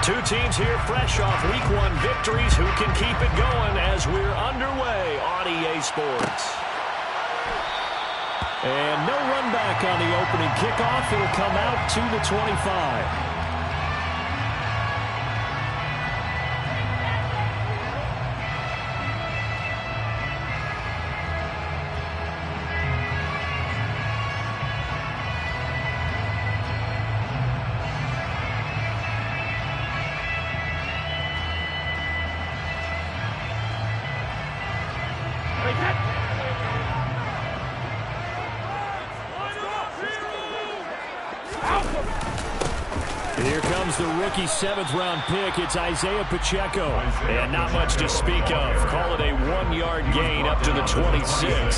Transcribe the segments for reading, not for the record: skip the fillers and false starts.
Two teams here fresh off Week 1 victories. Who can keep it going as we're underway on EA Sports? And no run back on the opening kickoff. It'll come out to the 25. Here comes the rookie 7th-round pick. It's Isaiah Pacheco. And not much to speak of. Call it a 1-yard gain up to the 26.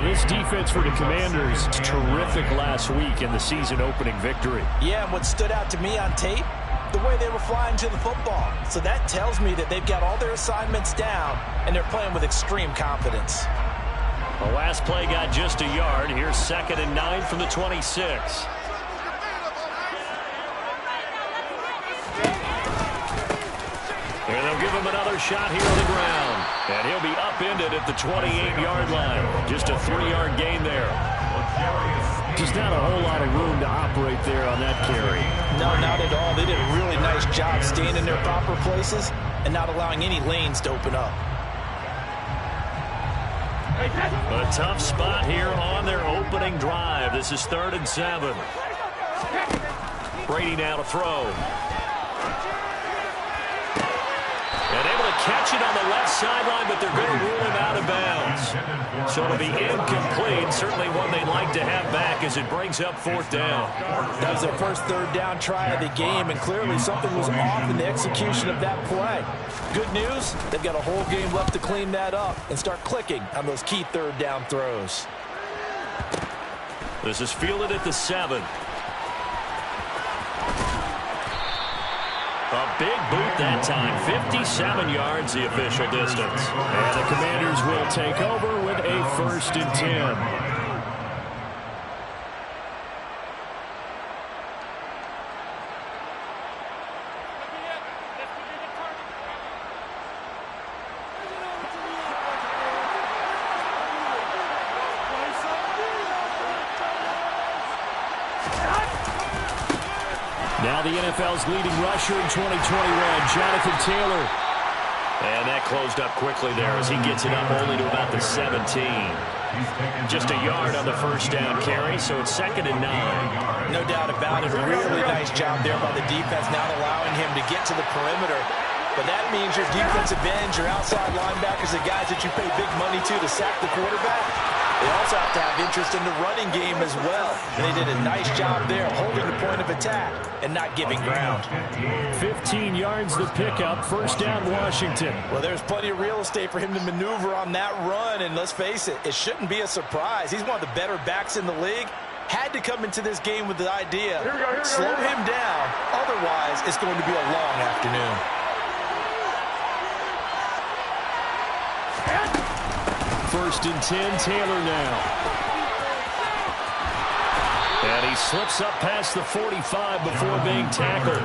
This defense for the Commanders, terrific last week in the season-opening victory. Yeah, and what stood out to me on tape, the way they were flying to the football. So that tells me that they've got all their assignments down, and they're playing with extreme confidence. The last play got just a yard. Here's 2nd and 9 from the 26. And they'll give him another shot here on the ground. And he'll be upended at the 28-yard line. Just a 3-yard gain there. Just not a whole lot of room to operate there on that carry. No, not at all. They did a really nice job staying in their proper places and not allowing any lanes to open up. A tough spot here on their opening drive. This is 3rd and 7. Brady now to throw. And able to catch it on the left sideline, but they're going to rule him out of bounds. So it'll be incomplete. Certainly one they'd like to have back as it brings up 4th down. That was their first 3rd down try of the game, and clearly something was off in the execution of that play. Good news, they've got a whole game left to clean that up and start clicking on those key 3rd down throws. This is fielded at the 7. A big boot that time. 57 yards the official distance. And the Commanders will take over with a 1st and 10. Now the NFL's leading rusher in 2021, Jonathan Taylor. And that closed up quickly there as he gets it up only to about the 17. Just a yard on the 1st down carry, so it's 2nd and 9. No doubt about it. A really nice job there by the defense, not allowing him to get to the perimeter. But that means your defensive ends, your outside linebackers, the guys that you pay big money to sack the quarterback, they also have to have interest in the running game as well. And they did a nice job there holding the point of attack and not giving ground. 15 yards the pickup. 1st down Washington. Well, there's plenty of real estate for him to maneuver on that run. And let's face it, it shouldn't be a surprise. He's one of the better backs in the league. Had to come into this game with the idea, slow him down. Otherwise, it's going to be a long afternoon. 1st and 10, Taylor now. And he slips up past the 45 before being tackled.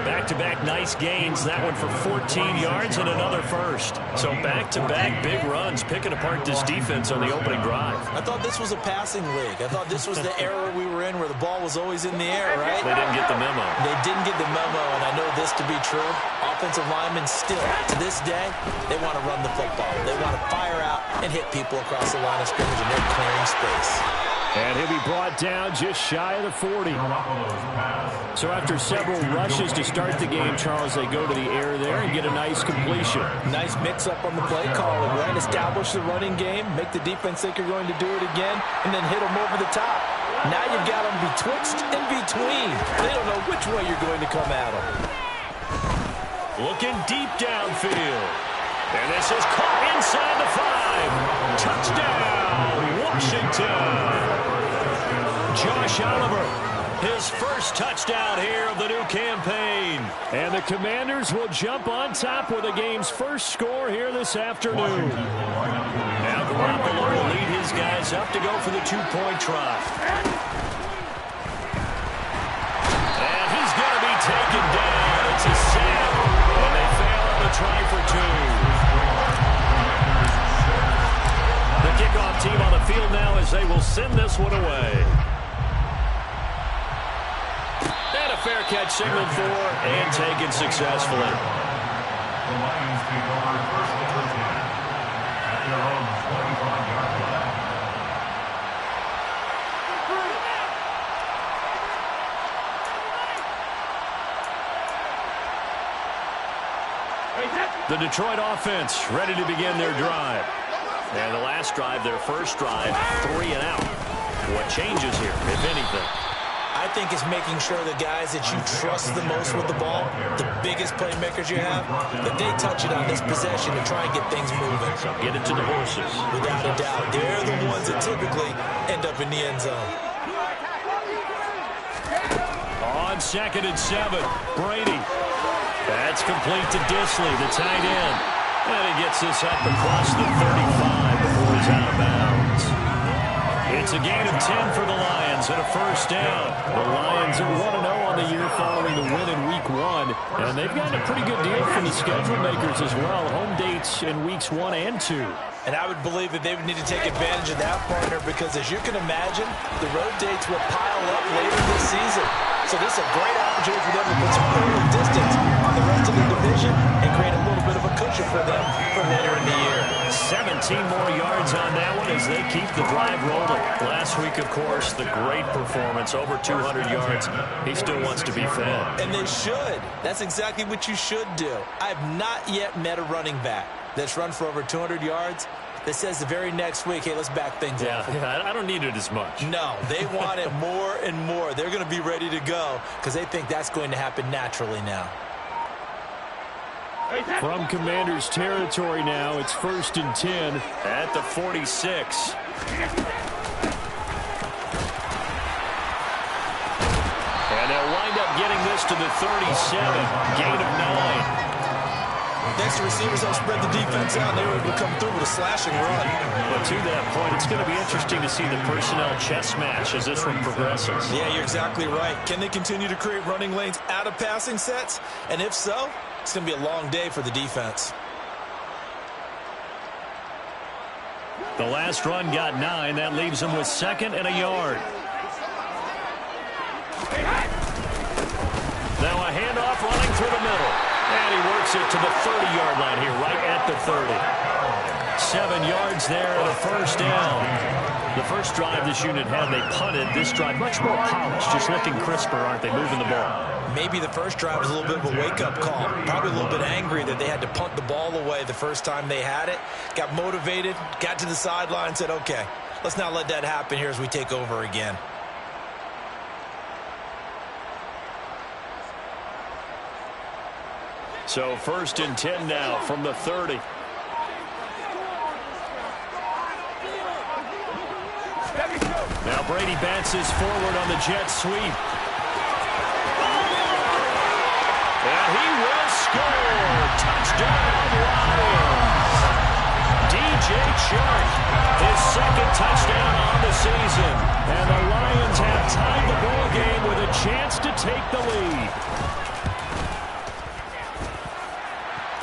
Back-to-back nice gains. That one for 14 yards and another 1st. So back-to-back big runs, picking apart this defense on the opening drive. I thought this was a passing league. I thought this was the era we were in where the ball was always in the air, right? They didn't get the memo. They didn't get the memo, and I know this to be true. Offensive linemen still, to this day, they want to run the football. They want to fire out and hit people across the line of scrimmage, and they're clearing space. And he'll be brought down just shy of the 40. So after several rushes to start the game, Charles, they go to the air there and get a nice completion. Nice mix-up on the play calling, right? Establish the running game, make the defense think you're going to do it again, and then hit them over the top. Now you've got them betwixt and between. They don't know which way you're going to come at them. Looking deep downfield. And this is caught inside the 5. Touchdown, Washington. Josh Oliver, his first touchdown here of the new campaign. And the Commanders will jump on top with the game's first score here this afternoon. Now Garoppolo will lead his guys up to go for the 2-point try. And he's going to be taken down. team on the field now as they will send this one away. And a fair catch signaled for and taken successfully. The Lions take over first and 10 at their own 25-yard line. The Detroit offense ready to begin their drive. And the last drive, their first drive, 3 and out. What changes here, if anything? I think it's making sure the guys that you trust the most with the ball, the biggest playmakers you have, that they touch it on this possession to try and get things moving. So get it to the horses. Without a doubt. They're the ones that typically end up in the end zone. On 2nd and 7, Brady. That's complete to Disley, the tight end. And he gets this up across the 35 before he's out of bounds. It's a gain of 10 for the Lions and a first down. The Lions are 1-0 on the year following the win in Week 1. And they've gotten a pretty good deal from the schedule makers as well. Home dates in Weeks 1 and 2. And I would believe that they would need to take advantage of that, partner, because as you can imagine, the road dates will pile up later this season. So this is a great opportunity for them to put some early distance on the rest of the division and create a little bit of a cushion for them for later in the year. 17 more yards on that one as they keep the drive rolling. Last week, of course, the great performance, over 200 yards. He still wants to be fed. And they should. That's exactly what you should do. I have not yet met a running back that's run for over 200 yards that says the very next week, hey, let's back things up. Yeah, I don't need it as much. No, they want it more and more. They're going to be ready to go because they think that's going to happen naturally now. From Commanders territory now, it's 1st and 10 at the 46. And they'll wind up getting this to the 37, gain of 9. Next, the receivers help spread the defense out, and they were able to come through with a slashing run. But to that point, it's going to be interesting to see the personnel chess match as this one progresses. Yeah, you're exactly right. Can they continue to create running lanes out of passing sets? And if so, it's going to be a long day for the defense. The last run got 9. That leaves them with 2nd and a yard. Now a handoff running through the middle. And he works it to the 30-yard line here, right at the 30. 7 yards there and a first down. The first drive this unit had, they punted. This drive, much more polished, just looking crisper, aren't they, moving the ball? Maybe the first drive was a little bit of a wake-up call. Probably a little bit angry that they had to punt the ball away the first time they had it. Got motivated, got to the sideline, said, okay, let's not let that happen here as we take over again. So 1st and 10 now from the 30. Now Brady bounces forward on the jet sweep. And he will score. Touchdown, Lions. DJ Chark, his 2nd touchdown on the season. And the Lions have tied the ball game with a chance to take the lead.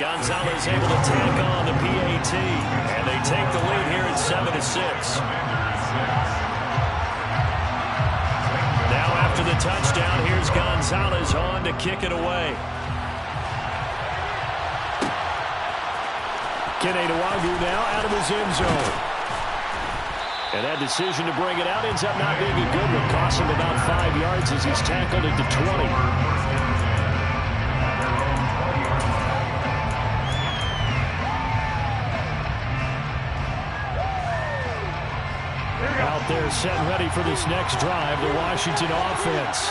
Gonzalez able to tack on the PAT, and they take the lead here at 7-6. Now after the touchdown, here's Gonzalez on to kick it away. Kene Nwangwu now out of his end zone. And that decision to bring it out ends up not being a good one. Costs him about 5 yards as he's tackled at the 20. Out there set and ready for this next drive, the Washington offense.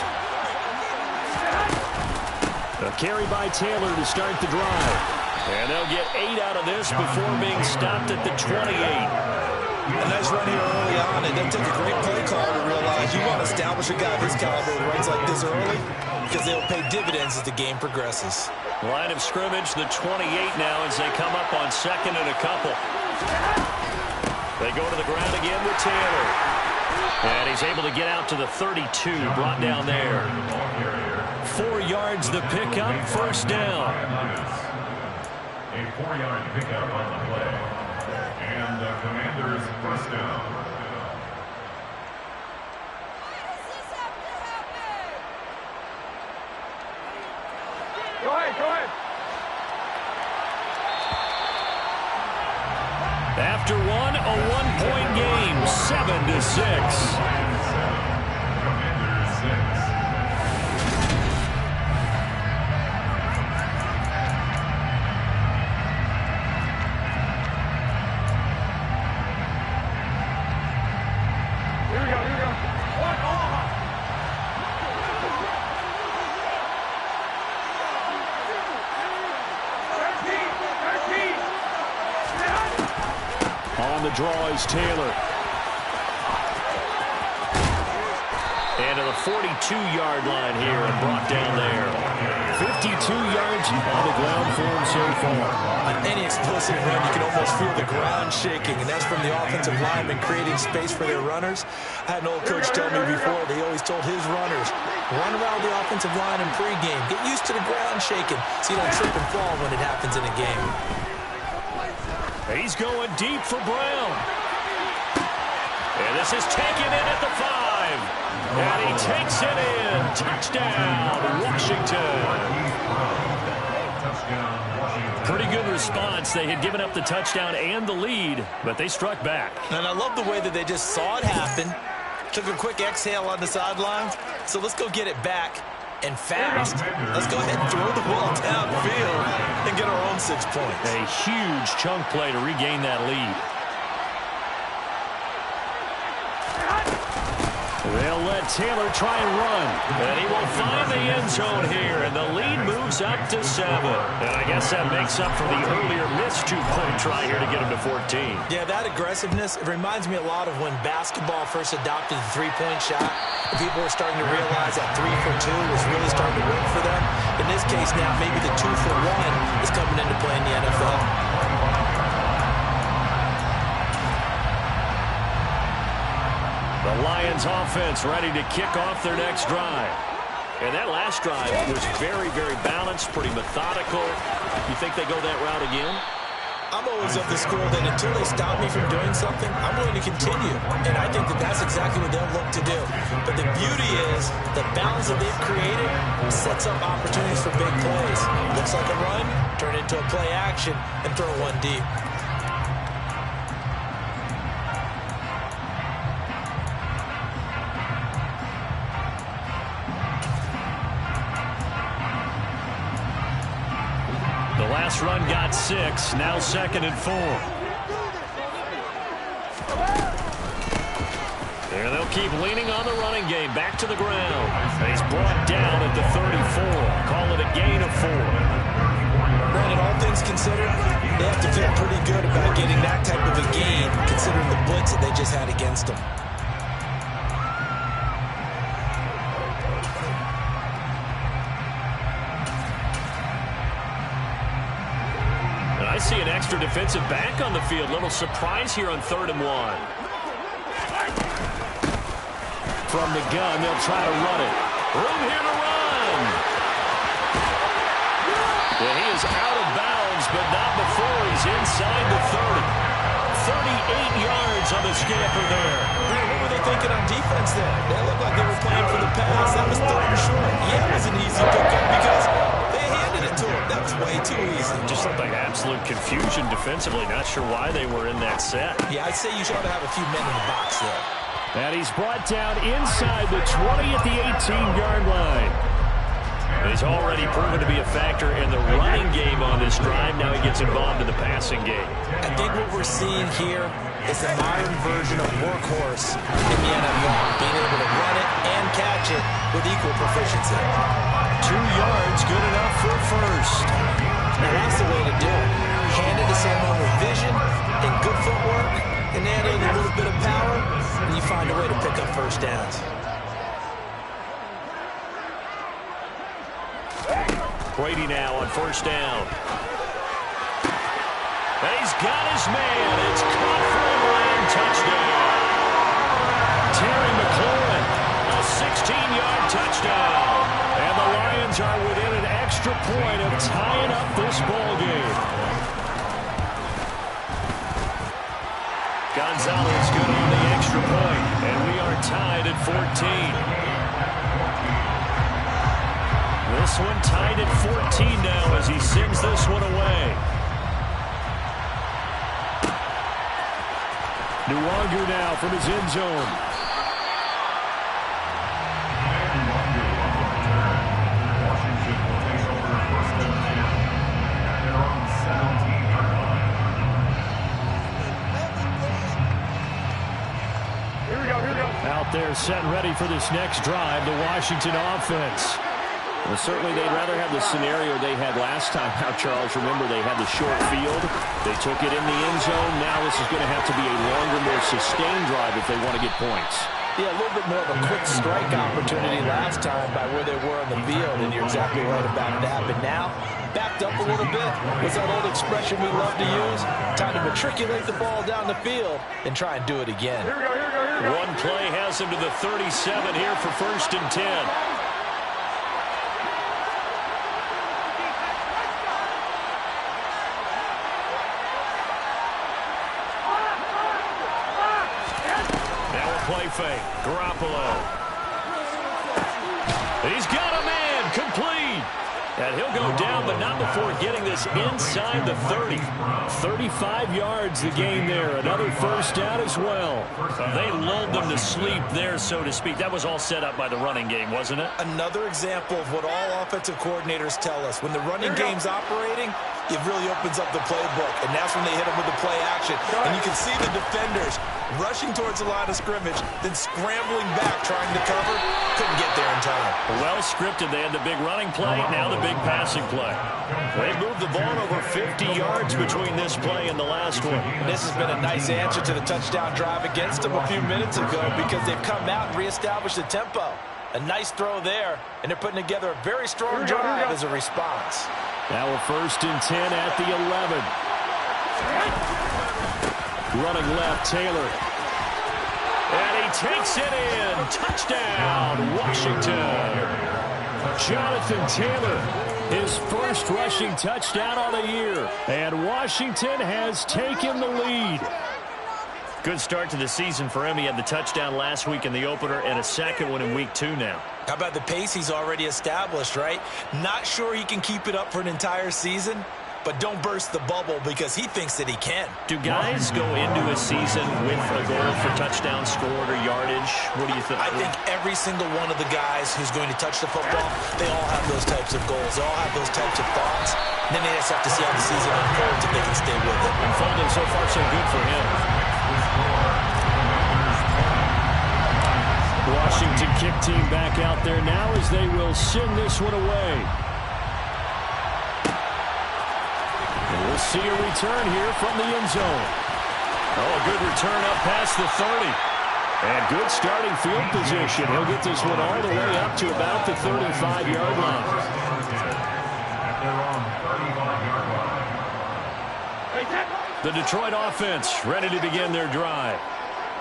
A carry by Taylor to start the drive. And they'll get 8 out of this before being stopped at the 28. A nice run here early on. It doesn't take a great play call to realize you want to establish a guy of his caliber who runs like this early because they'll pay dividends as the game progresses. Line of scrimmage, the 28 now as they come up on 2nd and a couple. They go to the ground again with Taylor. And he's able to get out to the 32, brought down there. 4 yards the pickup, first down. A 4-yard pickup on the play. And Commanders first down. Go ahead. After one, a one-point game, 7-6. Commanders 6. Here we go. On the draw is Taylor. And to the 42-yard line here and brought down there. 52 yards on the ground for him so far. On any explosive run, you can almost feel the ground shaking, and that's from the offensive linemen creating space for their runners. I had an old coach tell me before, they always told his runners, run around the offensive line in pregame. Get used to the ground shaking so you don't trip and fall when it happens in a game. He's going deep for Brown. And this is taken in at the 5. And he takes it in. Touchdown, Washington. Pretty good response. They had given up the touchdown and the lead, but they struck back. And I love the way that they just saw it happen. Took a quick exhale on the sideline. So let's go get it back. And fast. Let's go ahead and throw the ball downfield and get our own 6 points. A huge chunk play to regain that lead. They'll let Taylor try and run. And he will find the end zone here. And the lead moves up to 7. And I guess that makes up for the earlier missed 2-point try here to get him to 14. Yeah, that aggressiveness, it reminds me a lot of when basketball first adopted the three-point shot. People were starting to realize that 3 for 2 was really starting to work for them. In this case now, maybe the 2 for 1 is coming into play in the NFL. The Lions offense ready to kick off their next drive. And that last drive was very, very balanced, pretty methodical. You think they go that route again? I'm always of the school that until they stop me from doing something, I'm going to continue. And I think that that's exactly what they'll look to do. But the beauty is the balance that they've created sets up opportunities for big plays. Looks like a run, turn it into a play action, and throw one deep. Last run got 6, now 2nd and 4. And they'll keep leaning on the running game, back to the ground. He's brought down at the 34. Call it a gain of 4. Granted, all things considered, they have to feel pretty good about getting that type of a gain, considering the blitz that they just had against them. I see an extra defensive back on the field. Little surprise here on 3rd and 1. From the gun, they'll try to run it. Room here to run. And he is out of bounds, but not before he's inside the 30. 38 yards on the scamper there. Man, what were they thinking on defense there? They looked like they were playing for the pass. That was 3rd and short. Yeah, it was an easy pickup because they handed it to him. That was way too easy. Just looked like absolute confusion defensively. Not sure why they were in that set. Yeah, I'd say you should have a few men in the box there. And he's brought down inside the 20 at the 18-yard line. And he's already proven to be a factor in the running game on this drive. Now he gets involved in the passing game. I think what we're seeing here is a modern version of workhorse in the NFL. Being able to run it and catch it with equal proficiency. 2 yards, good enough for a first. Now that's the way to do it. Hand it to someone with vision and good footwork, and add in a little bit of power, and you find a way to pick up first downs. Brady now on 1st down. And he's got his man. It's caught for a long touchdown. Terry McLaurin, a 16-yard touchdown. And the Lions are within an extra point of tying up this ball game. Gonzalez good on the extra point, and we are tied at 14. This one tied at 14 now as he sends this one away. Nwangu now from his end zone. Washington will take over first and 10 at their own 17-yard line. Here we go. Out there set ready for this next drive, the Washington offense. Well, certainly they'd rather have the scenario they had last time. Now, Charles, remember they had the short field. They took it in the end zone. Now this is going to have to be a longer, more sustained drive if they want to get points. Yeah, a little bit more of a quick strike opportunity last time by where they were on the field, and you're exactly right about that. But now, backed up a little bit. What's that old expression we love to use? Time to matriculate the ball down the field and try and do it again. Here we go. One play has him to the 37 here for first and 10. Play fake. Garoppolo. He's got a man. Complete. And he'll go down, but not before getting this inside the 30. 35 yards the gain there. Another first down as well. They lulled them to sleep there, so to speak. That was all set up by the running game, wasn't it? Another example of what all offensive coordinators tell us. When the running game's operating, it really opens up the playbook, and that's when they hit them with the play action. And you can see the defenders rushing towards the line of scrimmage, then scrambling back, trying to cover. Couldn't get there in time. Well scripted. They had the big running play, now the big passing play. They moved the ball over 50 yards between this play and the last one. This has been a nice answer to the touchdown drive against them a few minutes ago because they've come out and reestablished the tempo. A nice throw there, and they're putting together a very strong drive as a response. Now a first and 10 at the 11. Running left, Taylor. And he takes it in. Touchdown, Washington. Jonathan Taylor, his first rushing touchdown on the year. And Washington has taken the lead. Good start to the season for him. He had the touchdown last week in the opener and a second one in week 2 now. How about the pace he's already established, right? Not sure he can keep it up for an entire season, but don't burst the bubble because he thinks that he can. Do guys go into a season with a goal for touchdown scored or yardage? What do you think? I think every single one of the guys who's going to touch the football, they all have those types of goals. They all have those types of thoughts. And then they just have to see how the season unfolds if they can stay with it. Unfolding so far so good for him. Washington kick team back out there now as they will send this one away. And we'll see a return here from the end zone. Oh, a good return up past the 30. And good starting field position. He'll get this one all the way up to about the 35-yard line. The Detroit offense ready to begin their drive.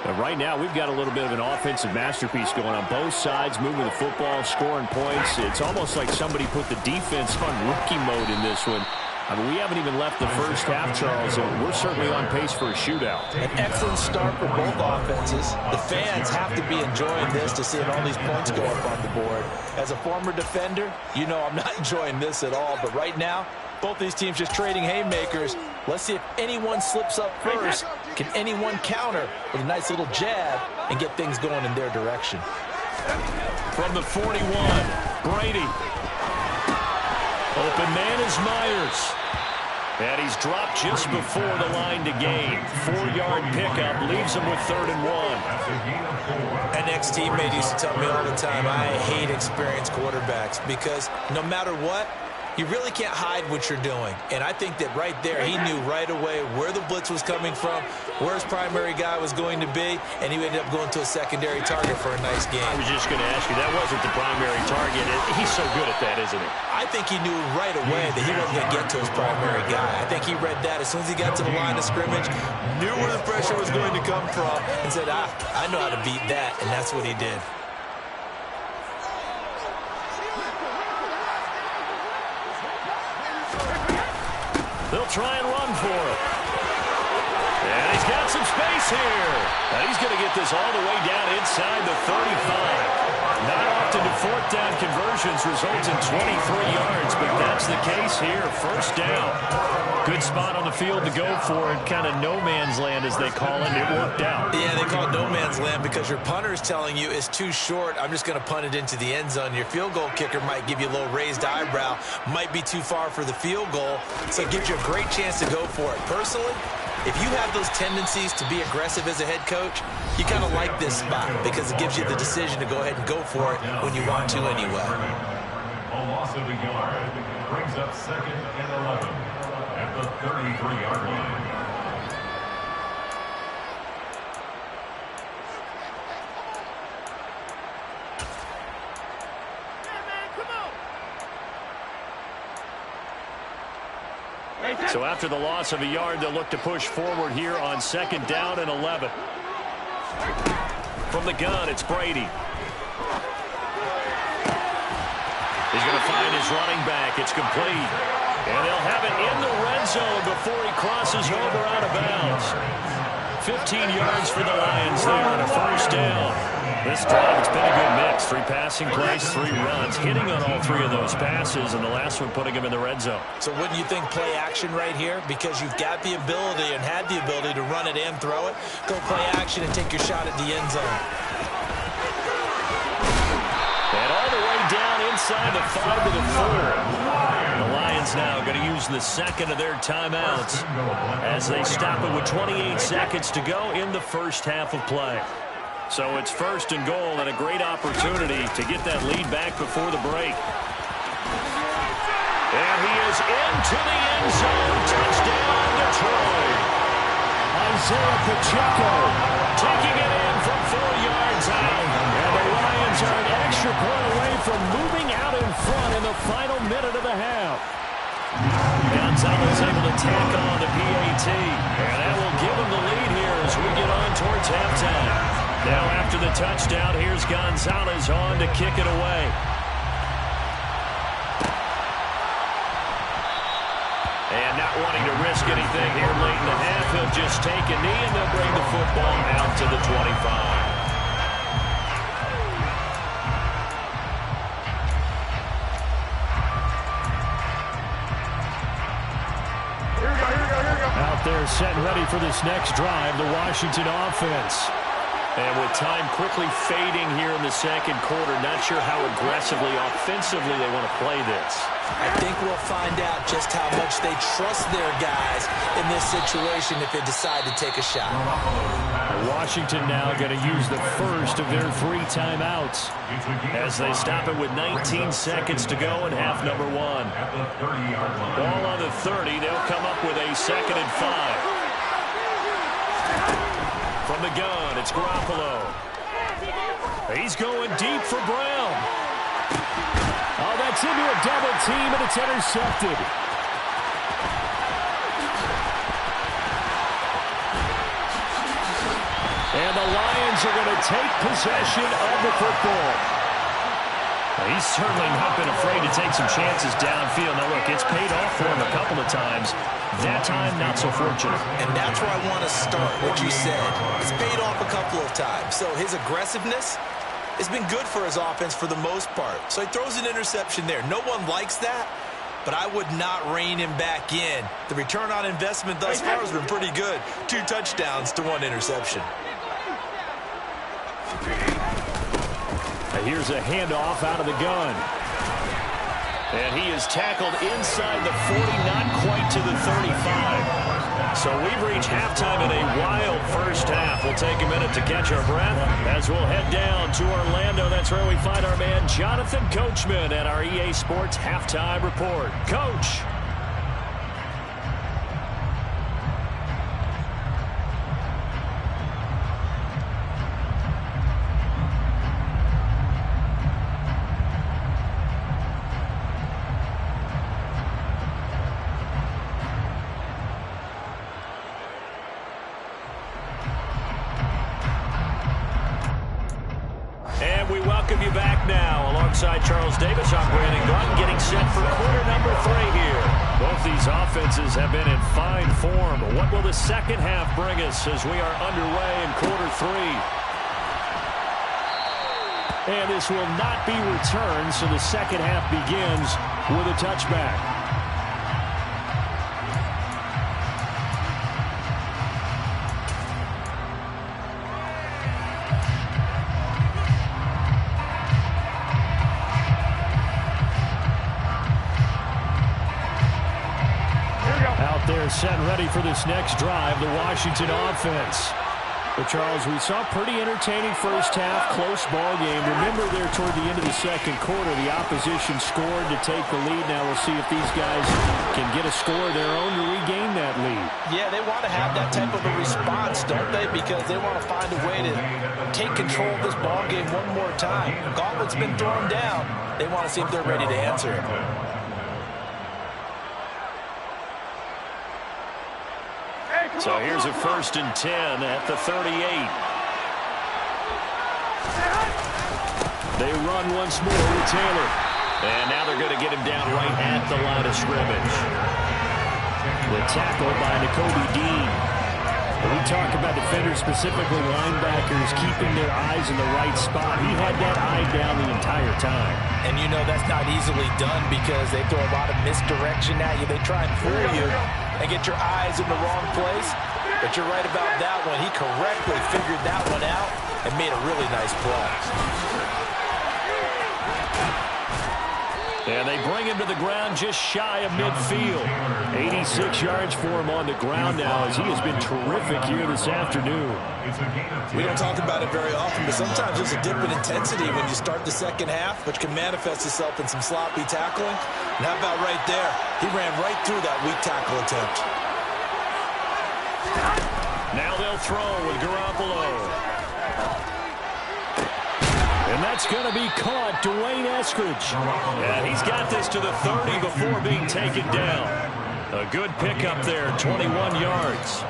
But right now, we've got a little bit of an offensive masterpiece going on both sides, moving the football, scoring points. It's almost like somebody put the defense on rookie mode in this one. I mean, we haven't even left the first half, Charles, and we're certainly on pace for a shootout. An excellent start for both offenses. The fans have to be enjoying this to see all these points go up on the board. As a former defender, you know I'm not enjoying this at all, but right now, both these teams just trading haymakers. Let's see if anyone slips up first. Can anyone counter with a nice little jab and get things going in their direction? From the 41, Brady. Open man is Myers. And he's dropped just before the line to gain. 4-yard pickup leaves him with 3rd and 1. An ex-teammate used to tell me all the time, I hate experienced quarterbacks because no matter what, you really can't hide what you're doing. And I think that right there, he knew right away where the blitz was coming from, where his primary guy was going to be, and he ended up going to a secondary target for a nice game. I was just going to ask you, that wasn't the primary target. He's so good at that, isn't he? I think he knew right away that he wasn't going to get to his primary guy. I think he read that as soon as he got to the line of scrimmage, knew where the pressure was going to come from, and said, I know how to beat that, and that's what he did. They'll try and run for it. And he's got got some space here. And he's going to get this all the way down inside the 35. Not often do fourth down conversions result in 23 yards, but that's the case here. First down. Good spot on the field to go for it. Kind of no man's land, as they call it. It worked out. Yeah, they call it no man's land because your punter is telling you it's too short. I'm just going to punt it into the end zone. Your field goal kicker might give you a little raised eyebrow. Might be too far for the field goal, so it gives you a great chance to go for it. Personally, if you have those tendencies to be aggressive as a head coach, you kind of like this spot because it gives you the decision to go ahead and go for it when you want to anyway. A loss of a yard brings up 2nd and 11 at the 33-yard line. So after the loss of a yard, they'll look to push forward here on 2nd down and 11. From the gun, it's Brady. He's going to find his running back. It's complete. And they'll have it in the red zone before he crosses over out of bounds. 15 yards for the Lions there on a first down. This drive, it's been a good mix. 3 passing plays, 3 runs, hitting on all 3 of those passes, and the last one putting him in the red zone. So wouldn't you think play action right here? Because you've got the ability and had the ability to run it and throw it. Go play action and take your shot at the end zone. And all the way down inside the 5 to the 4. The Lions now going to use the second of their timeouts as they stop it with 28 seconds to go in the first half of play. So it's 1st and goal and a great opportunity to get that lead back before the break. And he is into the end zone. Touchdown, Detroit. Isaiah Pacheco taking it in from 4 yards out. And the Lions are an extra point away from moving out in front in the final minute of the half. Gonzalez able to tack on the PAT. And that will give him the lead here as we get on towards halftime. Now after the touchdown, here's Gonzalez on to kick it away. And not wanting to risk anything here late in the half, he'll just take a knee and they'll bring the football out to the 25. Out there setting ready for this next drive, the Washington offense. And with time quickly fading here in the second quarter, not sure how aggressively, offensively they want to play this. I think we'll find out just how much they trust their guys in this situation if they decide to take a shot. Washington now going to use the first of their 3 timeouts as they stop it with 19 seconds to go in half number 1. Ball on the 30, they'll come up with a 2nd and 5. From the gun, it's Garoppolo. He's going deep for Brown. Oh, that's into a double team, and it's intercepted. And the Lions are going to take possession of the football. He's certainly not been afraid to take some chances downfield. Now, look, it's paid off for him a couple of times. That time, not so fortunate. And that's where I want to start, what you said. It's paid off a couple of times. So his aggressiveness has been good for his offense for the most part. So he throws an interception there. No one likes that, but I would not rein him back in. The return on investment thus far has been pretty good. 2 touchdowns to 1 interception. And here's a handoff out of the gun. And he is tackled inside the 40, not quite to the 35. So we've reached halftime in a wild first half. We'll take a minute to catch our breath as we'll head down to Orlando. That's where we find our man Jonathan Coachman at our EA Sports Halftime Report. Coach. We welcome you back now. Alongside Charles Davis, I'm Brandon Gordon, getting set for quarter number 3 here Both these offenses have been in fine form. What will the second half bring us as we are underway in quarter 3? And this will not be returned, so the second half begins with a touchback. They're set ready for this next drive, the Washington offense. But Charles, we saw pretty entertaining first half, close ball game. Remember there toward the end of the second quarter, the opposition scored to take the lead. Now we'll see if these guys can get a score of their own to regain that lead. Yeah, they want to have that type of a response, don't they? Because they want to find a way to take control of this ball game one more time. The gauntlet's been thrown down. They want to see if they're ready to answer it. So here's a 1st and 10 at the 38. They run once more with Taylor. And now they're going to get him down right at the line of scrimmage. The tackle by Nakobe Dean. When we talk about defenders, specifically linebackers, keeping their eyes in the right spot, he had that eye down the entire time. And you know that's not easily done because they throw a lot of misdirection at you. They try and fool you and get your eyes in the wrong place. But you're right about that one. He correctly figured that one out and made a really nice play. And they bring him to the ground just shy of midfield. 86 yards for him on the ground now as he has been terrific here this afternoon. We don't talk about it very often, but sometimes there's a dip in intensity when you start the second half, which can manifest itself in some sloppy tackling. And how about right there? He ran right through that weak tackle attempt. Now they'll throw with Garoppolo. And that's going to be caught, Dwayne Eskridge. And he's got this to the 30 before being taken down. A good pickup there, 21 yards.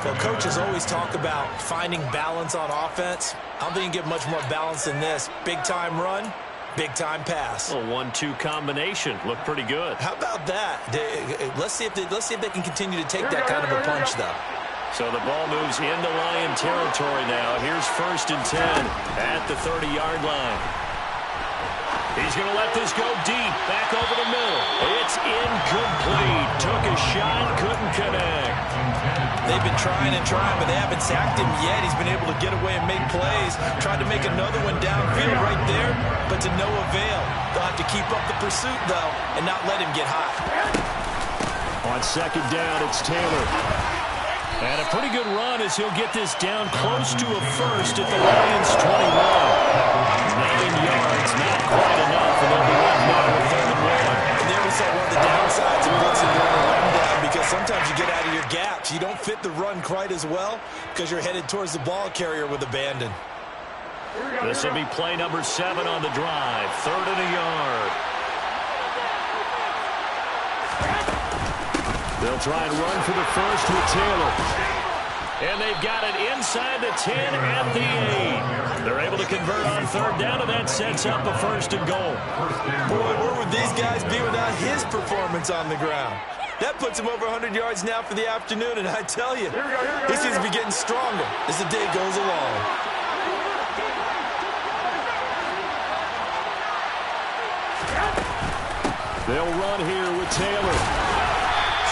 Well, coaches always talk about finding balance on offense. I don't think you can get much more balance than this. Big-time run, big-time pass. A 1-2 combination. Looked pretty good. How about that? Let's see if they can continue to take that kind of a punch, though. So the ball moves into Lion territory now. Here's 1st and 10 at the 30-yard line. He's going to let this go deep, back over the middle. It's incomplete. Took a shot, couldn't connect. They've been trying and trying, but they haven't sacked him yet. He's been able to get away and make plays. Tried to make another one downfield right there, but to no avail. They'll have to keep up the pursuit, though, and not let him get hot. On 2nd down, it's Taylor. And a pretty good run as he'll get this down close to a first at the Lions' 21. 9 yards, not quite enough, and they'll be left now with 3rd and 1. And there we saw one of the downsides of blitzing during the run down, because sometimes you get out of your gaps. You don't fit the run quite as well because you're headed towards the ball carrier with abandon. This will be play number 7 on the drive. 3rd and a yard. They'll try and run for the first with Taylor. And they've got it inside the 10 at the 8. They're able to convert on 3rd down, and that sets up a 1st and goal. Boy, where would these guys be without his performance on the ground? That puts him over 100 yards now for the afternoon, and I tell you, he seems to be getting stronger as the day goes along. They'll run here with Taylor.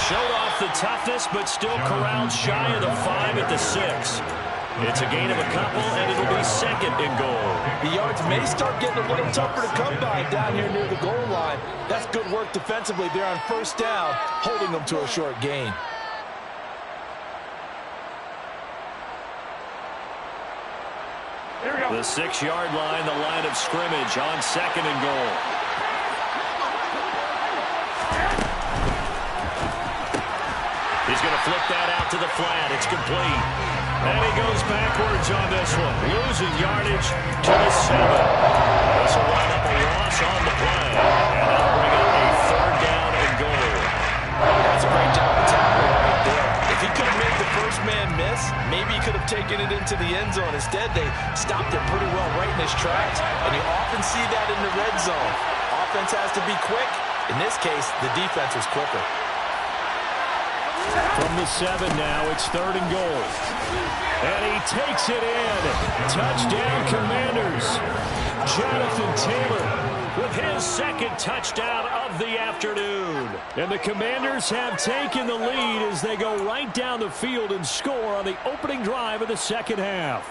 Showed off the toughness, but still corralled shy of the 5 at the 6. It's a gain of a couple, and it'll be 2nd and goal. The yards may start getting a little tougher to come by down here near the goal line. That's good work defensively. They're on 1st down, holding them to a short gain. The 6-yard line, the line of scrimmage on 2nd and goal. He's going to flip that out to the flat. It's complete. And he goes backwards on this one. Losing yardage to the 7. This will wind up a loss on the play. And that'll bring up a 3rd down and goal. That's a great job of tackling right there. If he could have made the first man miss, maybe he could have taken it into the end zone. Instead, they stopped it pretty well right in his tracks. And you often see that in the red zone. Offense has to be quick, In this case, the defense was quicker. From the 7 now, it's 3rd and goal. And he takes it in. Touchdown, Commanders. Jonathan Taylor with his 2nd touchdown of the afternoon. And the Commanders have taken the lead as they go right down the field and score on the opening drive of the 2nd half.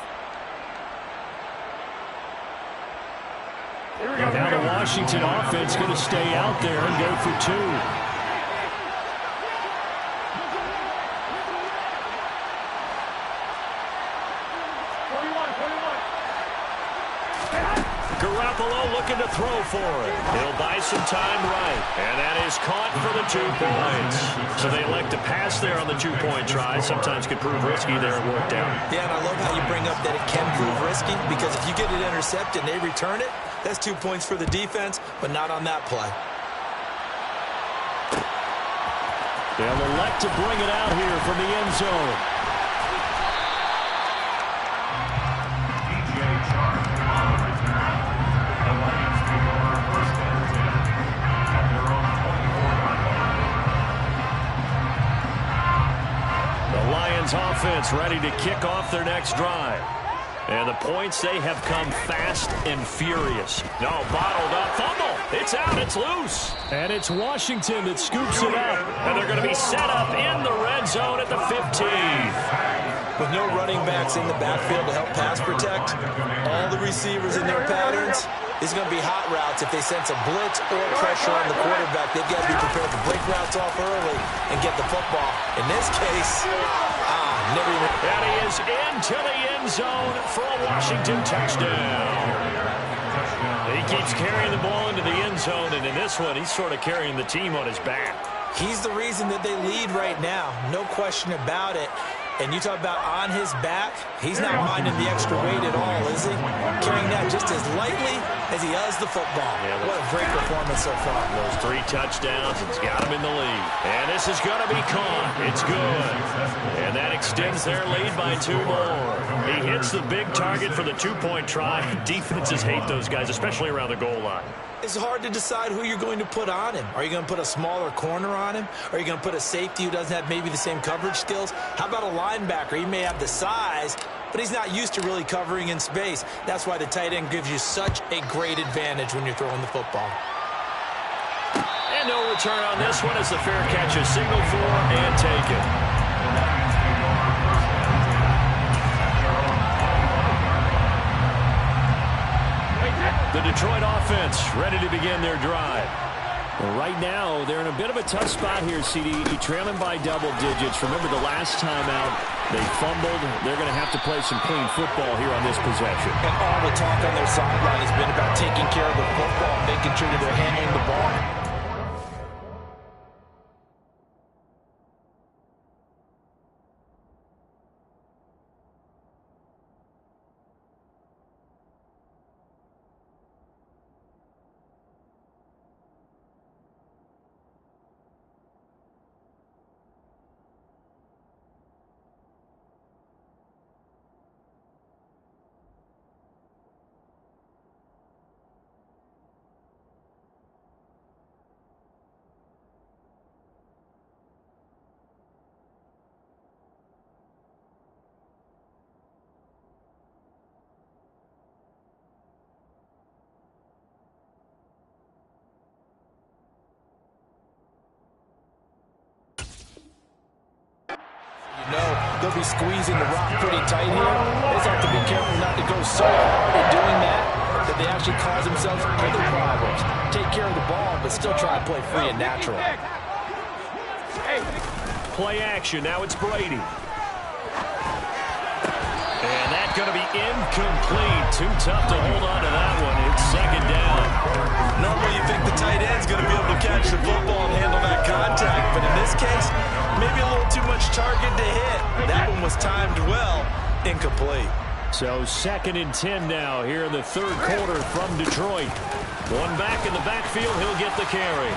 And now the Washington offense going to stay out there and go for 2. Garoppolo looking to throw for it. He'll buy some time right. And that is caught for the 2 points. So they elect to pass there on the 2-point try. Sometimes could prove risky there. It worked out. Yeah, and I love how you bring up that it can prove risky, because if you get it intercepted and they return it, that's 2 points for the defense, but not on that play. They'll elect to bring it out here from the end zone. Offense ready to kick off their next drive. And the points, they have come fast and furious. No, bottled up. Fumble. It's out. It's loose. And it's Washington that scoops it up. And they're going to be set up in the red zone at the 15. With no running backs in the backfield to help pass protect, all the receivers in their patterns, it's going to be hot routes. If they sense a blitz or pressure on the quarterback, they've got to be prepared to break routes off early and get the football. In this case, never even. And he is into the end zone for a Washington touchdown. He keeps carrying the ball into the end zone, and in this one, he's sort of carrying the team on his back. He's the reason that they lead right now. No question about it. And you talk about on his back, he's not minding the extra weight at all, is he? Carrying that just as lightly as he does the football. Yeah, what a great performance so far. Those 3 touchdowns, it's got him in the lead. And this is going to be caught. It's good. And that extends their lead by 2 more. He hits the big target for the 2-point try. Defenses hate those guys, especially around the goal line. It's hard to decide who you're going to put on him. Are you going to put a smaller corner on him? Are you going to put a safety who doesn't have maybe the same coverage skills? How about a linebacker? He may have the size, but he's not used to really covering in space. That's why the tight end gives you such a great advantage when you're throwing the football. And no return on this one as the fair catch is signaled for and taken. The Detroit offense ready to begin their drive. Well, right now, they're in a bit of a tough spot here, CD. Trailing by double digits. Remember the last time out, they fumbled. They're going to have to play some clean football here on this possession. And all the talk on their sideline has been about taking care of the football, making sure that they're handling the ball. They'll be squeezing the rock pretty tight here. They just have to be careful not to go so hard at doing that they actually cause themselves other problems. Take care of the ball, but still try to play free and natural. Play action. Now it's Brady. And that's going to be incomplete. Too tough to hold on to that one. It's 2nd down. Normally you think the tight end's going to be able to catch the football and handle that contact, but in this case, maybe a little too much target to hit. That one was timed well, incomplete. So 2nd and 10 now here in the 3rd quarter from Detroit. One back in the backfield, he'll get the carry.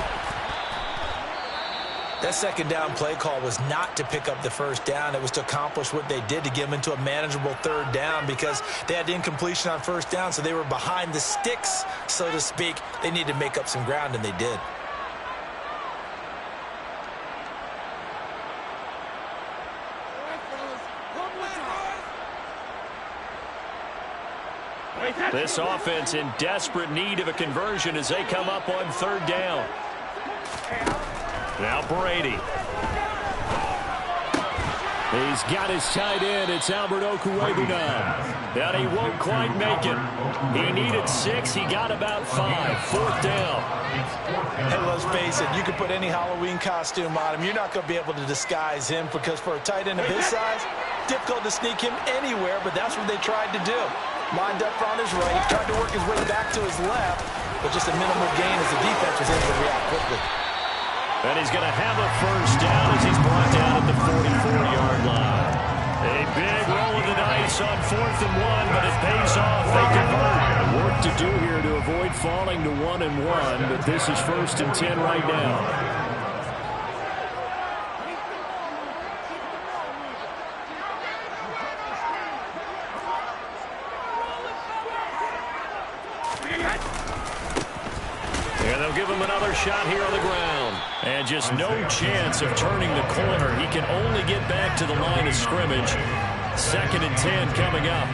That 2nd down play call was not to pick up the 1st down. It was to accomplish what they did, to get them into a manageable 3rd down, because they had incompletion on 1st down, so they were behind the sticks, so to speak. They needed to make up some ground, and they did. This offense in desperate need of a conversion as they come up on 3rd down. Now Brady. He's got his tight end. It's Albert Okwuegbunam. And he won't quite make it. He needed 6. He got about 5. 4th down. Hey, let's face it. You can put any Halloween costume on him. You're not going to be able to disguise him because for a tight end of his size, difficult to sneak him anywhere, but that's what they tried to do. Lined up on his right, tried to work his way back to his left, but just a minimal gain as the defense was able to react quickly. And he's going to have a 1st down as he's brought down at the 44-yard line. A big roll of the dice on 4th and 1, but it pays off. They convert. Work to do here to avoid falling to 1 and 1, but this is 1st and 10 right now. And they'll give him another shot here on the ground. And just no chance of turning the corner. He can only get back to the line of scrimmage. 2nd and 10 coming up.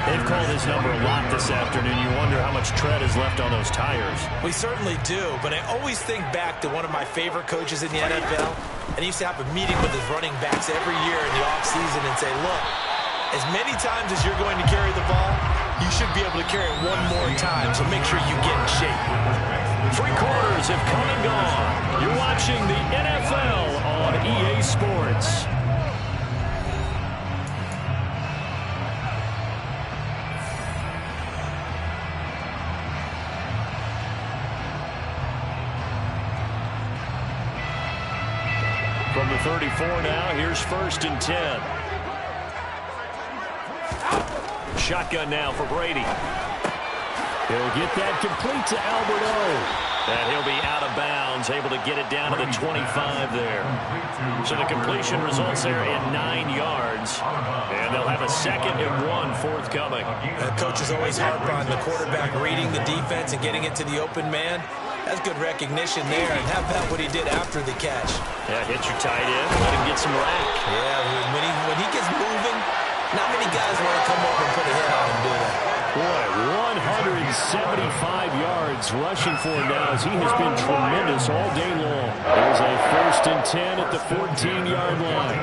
They've called his number a lot this afternoon. You wonder how much tread is left on those tires. We certainly do, but I always think back to one of my favorite coaches in the NFL. And he used to have a meeting with his running backs every year in the offseason and say, look, as many times as you're going to carry the ball, you should be able to carry it one more time, so make sure you get in shape. 3 quarters have come and gone. You're watching the NFL on EA Sports. From the 34 now, here's 1st and 10. Shotgun now for Brady. He'll get that complete to Albert O. And he'll be out of bounds, able to get it down to the 25 there. So the completion results there in 9 yards. And they'll have a 2nd and 1 forthcoming. Coaches always harp on the quarterback reading the defense and getting it to the open man. That's good recognition there. And how about what he did after the catch? Yeah, hit your tight end, let him get some rack. Yeah, when he gets moving, not many guys want to come up and put a hit on him, do they? Boy, 175 yards rushing for him now as he has been tremendous all day long. There's a 1st and 10 at the 14-yard line.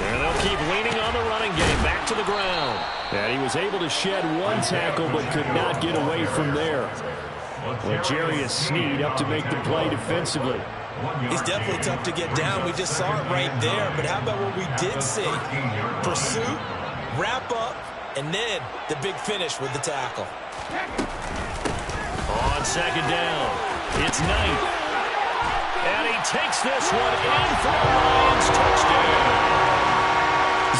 And they'll keep leaning on the running game. Back to the ground. And he was able to shed 1 tackle but could not get away from there. L'Jarius Sneed up to make the play defensively. He's definitely tough to get down. We just saw it right there. But how about what we did see? Pursuit, wrap up, and then the big finish with the tackle. On 2nd down, it's Knight. And he takes this one in for the Lions. Touchdown.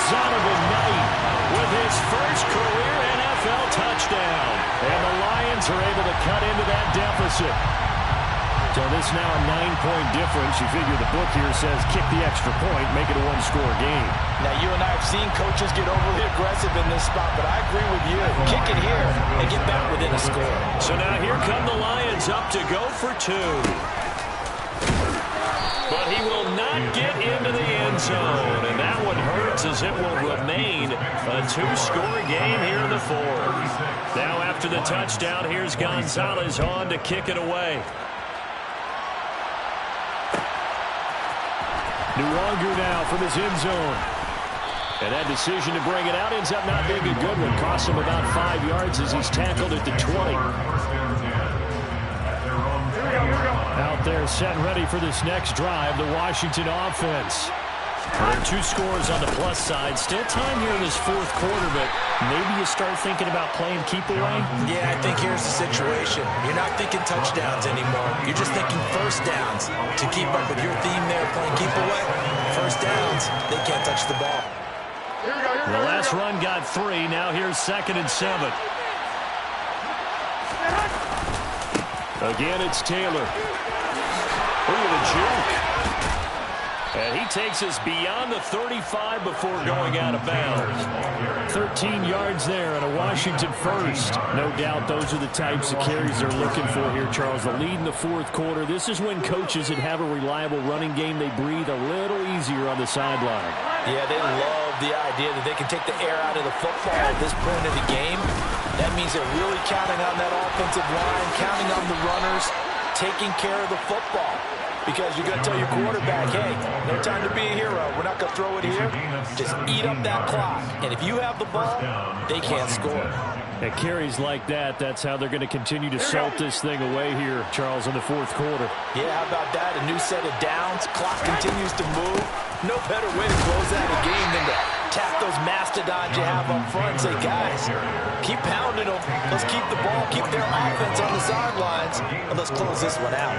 Zonovan Knight with his first career NFL touchdown. And the Lions are able to cut into that deficit. So this now a 9-point difference. You figure the book here says kick the extra point, make it a 1-score game. Now, you and I have seen coaches get overly aggressive in this spot, but I agree with you. Kick it here and get back within a score. So now here come the Lions up to go for 2. But he will not get into the end zone. And that one hurts as it will remain a 2-score game here in the 4th. Now after the touchdown, here's Gonzalez on to kick it away. Nwangwu now from his end zone. And that decision to bring it out ends up not being a good one. Costs him about 5 yards as he's tackled at the 20. Out there set and ready for this next drive, the Washington offense. There are 2 scores on the plus side. Still time here in this 4th quarter, but maybe you start thinking about playing keep away? Yeah, I think here's the situation. You're not thinking touchdowns anymore. You're just thinking 1st downs. To keep up with your theme there, playing keep away, 1st downs, they can't touch the ball. The last run got 3. Now here's 2nd and 7. Again, it's Taylor. Look at the juke. And he takes us beyond the 35 before going out of bounds. 13 yards there and a Washington first. No doubt those are the types of carries they're looking for here, Charles. The lead in the fourth quarter. This is when coaches that have a reliable running game, they breathe a little easier on the sideline. Yeah, they love the idea that they can take the air out of the football at this point of the game. That means they're really counting on that offensive line, counting on the runners, taking care of the football. Because you're going to tell your quarterback, hey, no time to be a hero. We're not going to throw it here. Just eat up that clock. And if you have the ball, they can't score. At carries like that, that's how they're going to continue to salt this thing away here, Charles, in the fourth quarter. Yeah, how about that? A new set of downs. Clock continues to move. No better way to close out a game than to tap those mastodons you have up front and say, guys, keep pounding them. Let's keep the ball, keep their offense on the sidelines, and let's close this one out.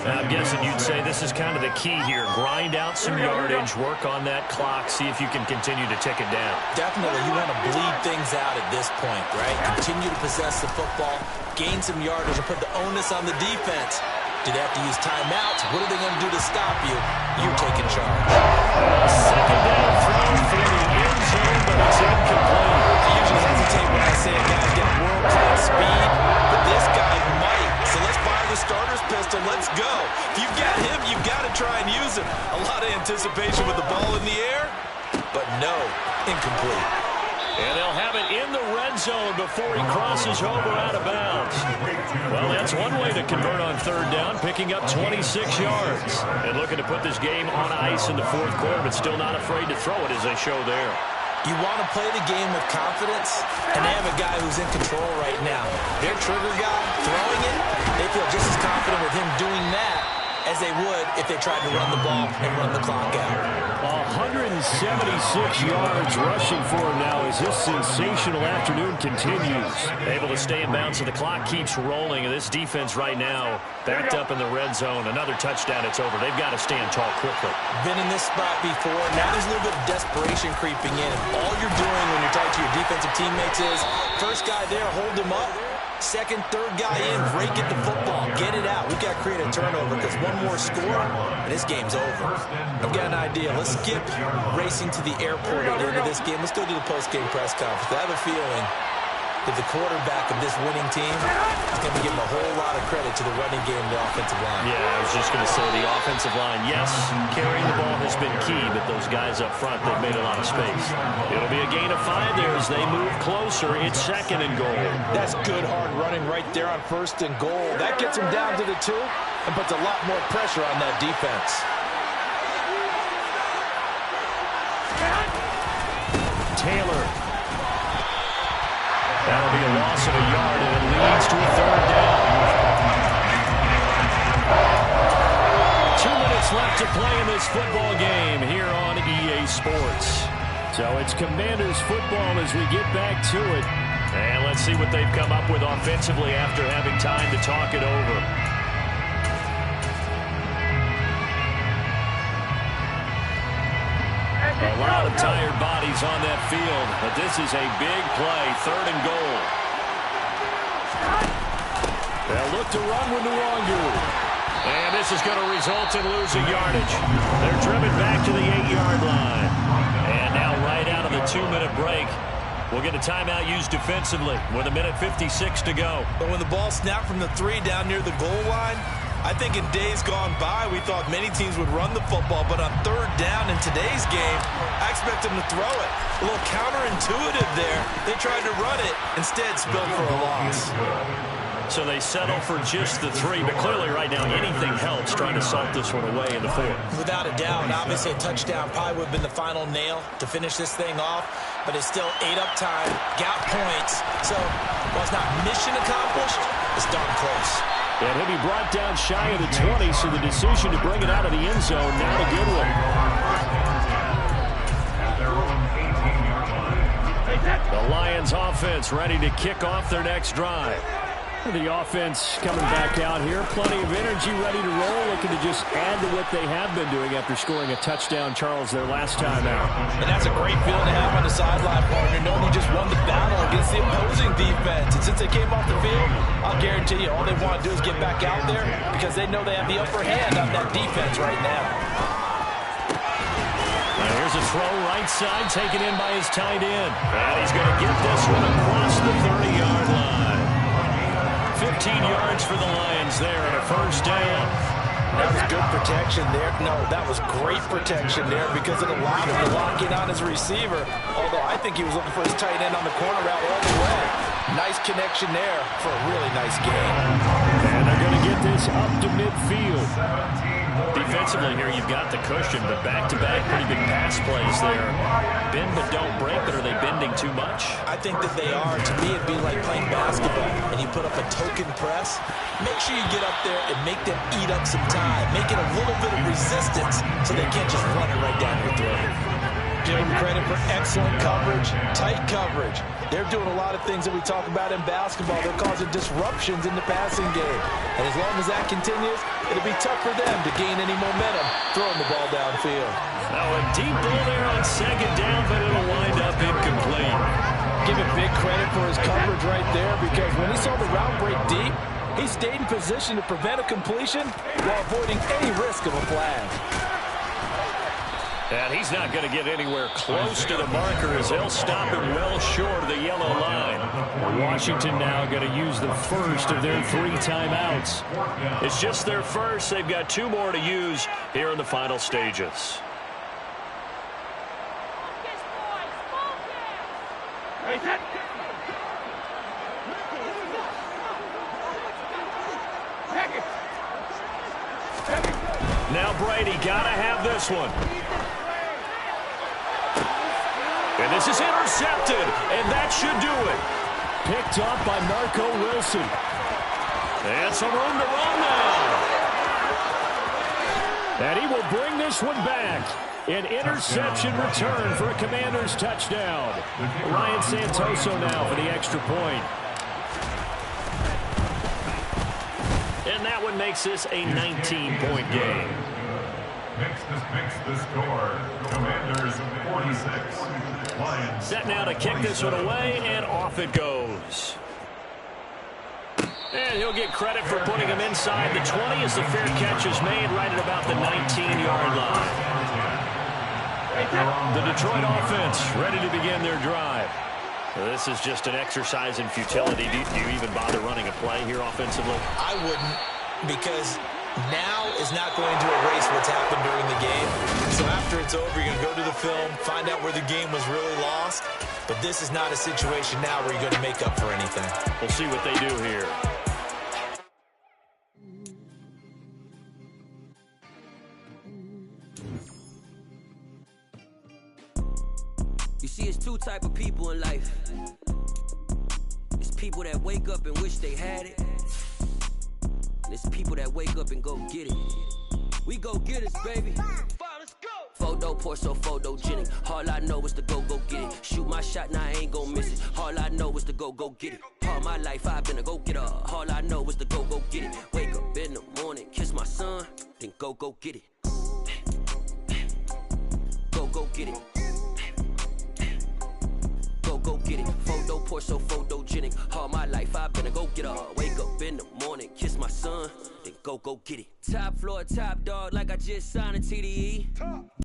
I'm guessing you'd say this is kind of the key here. Grind out some yardage, work on that clock, see if you can continue to tick it down. Definitely, you want to bleed things out at this point, right? Continue to possess the football, gain some yardage, and put the onus on the defense. Do they have to use timeouts? What are they going to do to stop you? You taking charge. Second down throw for the end zone, but it's incomplete. I usually hesitate when I say a guy's got world-class speed, but this guy might. So let's fire the starter's pistol. Let's go. If you've got him, you've got to try and use him. A lot of anticipation with the ball in the air, but no, incomplete. And they'll have it in the red zone before he crosses over out of bounds. Well, that's one way to convert on third down, picking up 26 yards. And looking to put this game on ice in the fourth quarter, but still not afraid to throw it as they show there. You want to play the game with confidence, and they have a guy who's in control right now. Their trigger guy throwing it, they feel just as confident with him doing that as they would if they tried to run the ball and run the clock out. 176 yards rushing for him now as this sensational afternoon continues. Able to stay in bounds so the clock keeps rolling. And this defense right now backed up in the red zone. Another touchdown, it's over. They've got to stand tall quickly. Been in this spot before. Now there's a little bit of desperation creeping in. All you're doing when you're talking to your defensive teammates is first guy there, hold him up. Second, third guy in, break it the football. Get it out. We've got to create a turnover because one more score, and this game's over. I've got an idea. Let's skip racing to the airport at the end of this game. Let's go to the post-game press conference. I have a feeling that the quarterback of this winning team is going to be giving a whole lot of credit to the running game and the offensive line. Yeah, I was just going to say the offensive line, yes, carrying the ball has been key, but those guys up front, they've made a lot of space. It'll be a gain of 5 there as they move closer. It's second and goal. That's good, hard running right there on first and goal. That gets them down to the 2 and puts a lot more pressure on that defense. Taylor. That'll be a loss of a yard, and it leads to a third down. 2 minutes left to play in this football game here on EA Sports. So it's Commanders football as we get back to it. And let's see what they've come up with offensively after having time to talk it over. A lot of tired bodies on that field, but this is a big play, third and goal. They'll look to run with Nwangu. And this is going to result in losing yardage. They're driven back to the 8-yard line. And now right out of the 2-minute break, we'll get a timeout used defensively with 1:56 to go. But when the ball snapped from the 3 down near the goal line, I think in days gone by, we thought many teams would run the football, but on third down in today's game, I expect them to throw it. A little counterintuitive there. They tried to run it, instead spilled for a loss. So they settle for just the 3, but clearly right now anything helps trying to salt this one away in the 4th. Without a doubt, obviously a touchdown probably would have been the final nail to finish this thing off, but it's still 8 up time, got points. So while it's not mission accomplished, it's darn close. And he'll be brought down shy of the 20, so the decision to bring it out of the end zone, not a good one. The Lions offense ready to kick off their next drive. The offense coming back out here. Plenty of energy, ready to roll, looking to just add to what they have been doing after scoring a touchdown, Charles, their last time out. And that's a great feeling to have on the sideline, partner, knowing you just won the battle against the opposing defense. And since they came off the field, I'll guarantee you all they want to do is get back out there because they know they have the upper hand on that defense right now. Here's a throw right side, taken in by his tight end. And he's going to get this one across the 30-yard line. 15 yards for the Lions there and a first down. That was good protection there. No, that was great protection there because it allowed him to lock in on his receiver. Although I think he was looking for his tight end on the corner route all the way. Nice connection there for a really nice game. And they're going to get this up to midfield. Defensively here, you've got the cushion, but back-to-back pretty big pass plays there. Bend but don't break, but are they bending too much? I think that they are. To me, it'd be like playing basketball, and you put up a token press. Make sure you get up there and make them eat up some time. Make it a little bit of resistance so they can't just run it right down your throat. Give them credit for excellent coverage, tight coverage. They're doing a lot of things that we talk about in basketball. They're causing disruptions in the passing game. And as long as that continues, it'll be tough for them to gain any momentum throwing the ball downfield. Now a deep ball there on second down, but it'll wind up incomplete. Give him big credit for his coverage right there because when he saw the route break deep, he stayed in position to prevent a completion while avoiding any risk of a flag. And he's not going to get anywhere close to the marker as they'll stop him well short of the yellow line. Washington now going to use the first of their 3 timeouts. It's just their first. They've got 2 more to use here in the final stages. Now Brady got to have this one. And this is intercepted, and that should do it. Picked up by Marco Wilson. And some room to run now. And he will bring this one back. An interception return for a Commanders touchdown. Ryan Santoso now for the extra point. And that one makes this a 19-point game. Makes the score. Commanders 46. Lions. Set now to kick this one away, and off it goes. And he'll get credit for putting him inside the 20 as the fair catch is made right at about the 19-yard line. The Detroit offense ready to begin their drive. This is just an exercise in futility. Do you even bother running a play here offensively? I wouldn't, because now is not going to erase what's happened during the game. So after it's over, you're going to go to the film, find out where the game was really lost. But this is not a situation now where you're going to make up for anything. We'll see what they do here. You see, it's 2 type of people in life. It's people that wake up and wish they had it. And it's people that wake up and go get it. We go get it, baby. Let's go. Photo pour so photogenic. All I know is to go get it. Shoot my shot, now I ain't gon' miss it. All I know is to go get it. All my life I've been a go-getter. All I know is to go get it. Wake up in the morning, kiss my son, then go get it. Go get it. Go get it. Photo pour so photogenic. All my life I've been a go-getter. Wake up in the morning, kiss my son, then go get it. Top floor, top dog, like I just signed a TDE.